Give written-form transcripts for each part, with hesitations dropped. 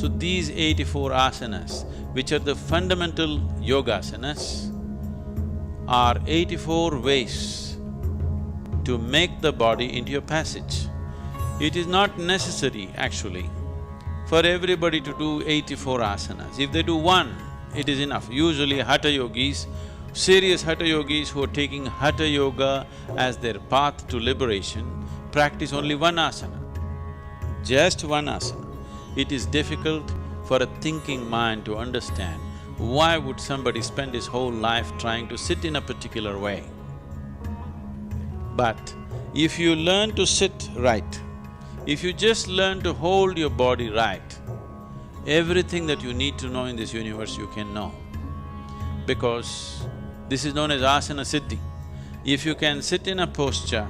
So these 84 asanas, which are the fundamental yogasanas, are 84 ways to make the body into a passage. It is not necessary, actually, for everybody to do 84 asanas. If they do one, it is enough. Usually hatha yogis, serious hatha yogis who are taking hatha yoga as their path to liberation, practice only one asana, just one asana. It is difficult for a thinking mind to understand why would somebody spend his whole life trying to sit in a particular way. But if you learn to sit right, if you just learn to hold your body right, everything that you need to know in this universe you can know. Because this is known as asana siddhi. If you can sit in a posture,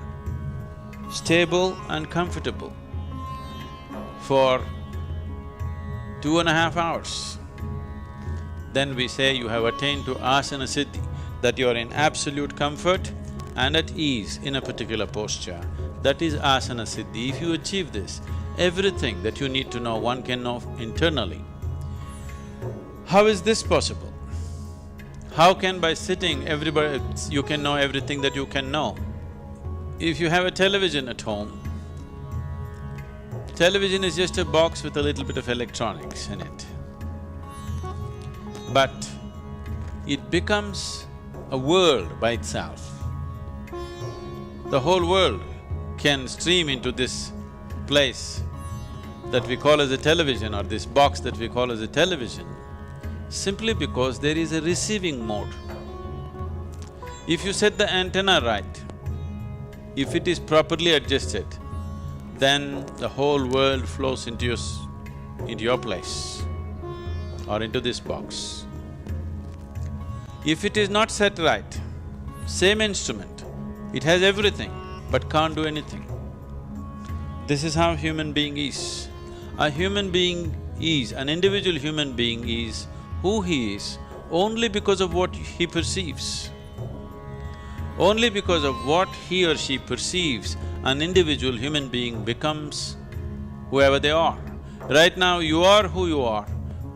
stable and comfortable, for 2.5 hours, then we say you have attained to asana siddhi, that you are in absolute comfort and at ease in a particular posture. That is asana siddhi. If you achieve this, everything that you need to know, one can know internally. How is this possible? How can by sitting you can know everything that you can know? If you have a television at home, television is just a box with a little bit of electronics in it. But it becomes a world by itself. The whole world can stream into this place that we call as a television, or this box that we call as a television, simply because there is a receiving mode. If you set the antenna right, if it is properly adjusted, then the whole world flows into your place or into this box. If it is not set right, same instrument, it has everything but can't do anything. This is how human being is. A human being is, an individual human being is who he is only because of what he perceives. Only because of what he or she perceives, an individual human being becomes whoever they are. Right now, you are who you are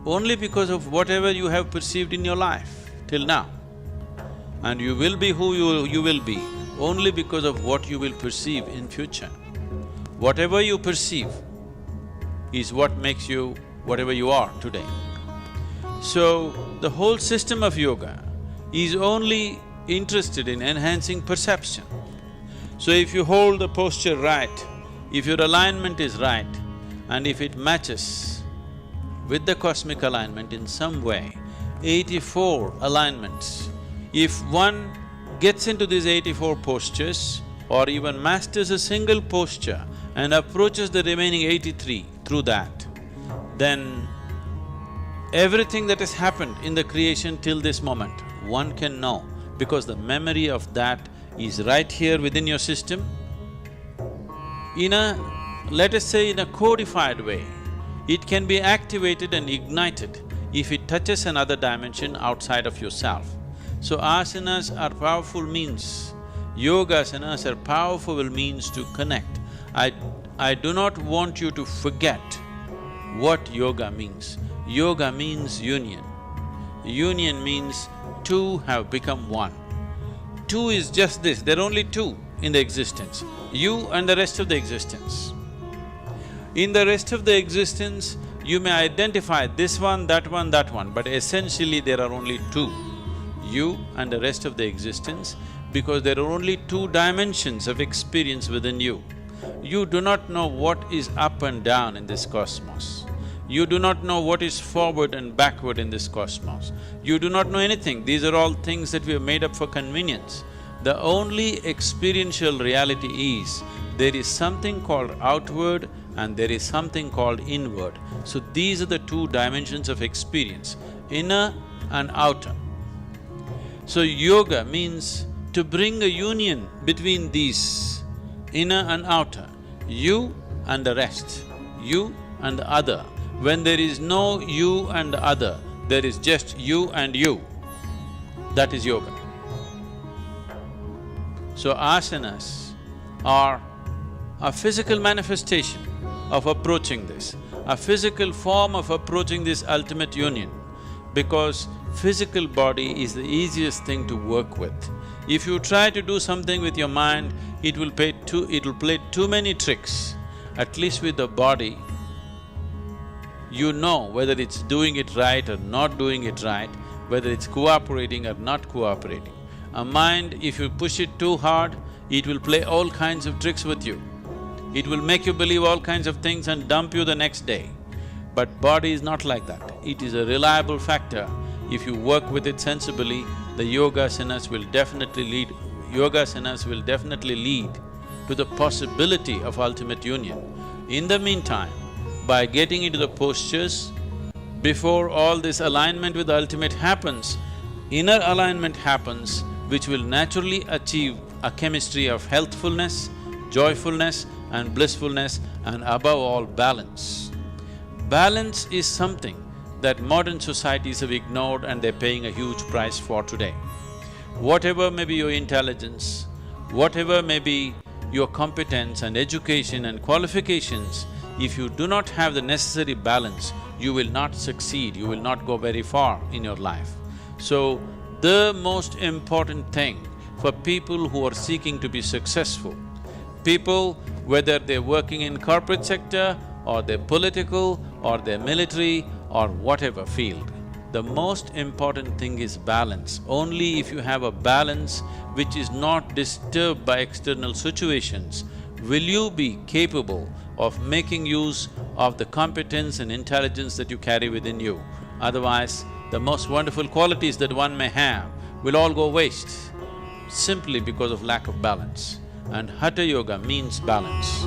only because of whatever you have perceived in your life till now. And you will be who you will be only because of what you will perceive in future. Whatever you perceive is what makes you whatever you are today. So, the whole system of yoga is only interested in enhancing perception. So if you hold the posture right, if your alignment is right, and if it matches with the cosmic alignment in some way, 84 alignments, if one gets into these 84 postures or even masters a single posture and approaches the remaining 83 through that, then everything that has happened in the creation till this moment, one can know, because the memory of that is right here within your system. In a, let us say in a codified way, it can be activated and ignited if it touches another dimension outside of yourself. So asanas are powerful means, yogasanas are powerful means to connect. I do not want you to forget what yoga means. Yoga means union. Union means two have become one. Two is just this, there are only two in the existence, you and the rest of the existence. In the rest of the existence, you may identify this one, that one, that one, but essentially there are only two, you and the rest of the existence, because there are only two dimensions of experience within you. You do not know what is up and down in this cosmos. You do not know what is forward and backward in this cosmos. You do not know anything, these are all things that we have made up for convenience. The only experiential reality is, there is something called outward and there is something called inward. So these are the two dimensions of experience, inner and outer. So yoga means to bring a union between these, inner and outer, you and the rest, you and the other. When there is no you and the other, there is just you and you. That is yoga. So asanas are a physical manifestation of approaching this. a physical form of approaching this ultimate union, because physical body is the easiest thing to work with. If you try to do something with your mind, it will play too many tricks. At least with the body, you know whether it's doing it right or not doing it right, whether it's cooperating or not cooperating. A mind, if you push it too hard, it will play all kinds of tricks with you. It will make you believe all kinds of things and dump you the next day. But body is not like that. It is a reliable factor. If you work with it sensibly, the yogasanas will definitely lead… yogasanas will definitely lead to the possibility of ultimate union. In the meantime, by getting into the postures, before all this alignment with the ultimate happens, inner alignment happens, which will naturally achieve a chemistry of healthfulness, joyfulness and blissfulness, and above all, balance. Balance is something that modern societies have ignored and they're paying a huge price for today. Whatever may be your intelligence, whatever may be your competence and education and qualifications, if you do not have the necessary balance, you will not succeed, you will not go very far in your life. So, the most important thing for people who are seeking to be successful, people whether they're working in corporate sector or they're political or they're military or whatever field, the most important thing is balance. Only if you have a balance which is not disturbed by external situations, will you be capable of making use of the competence and intelligence that you carry within you. Otherwise, the most wonderful qualities that one may have will all go waste simply because of lack of balance. And Hatha Yoga means balance.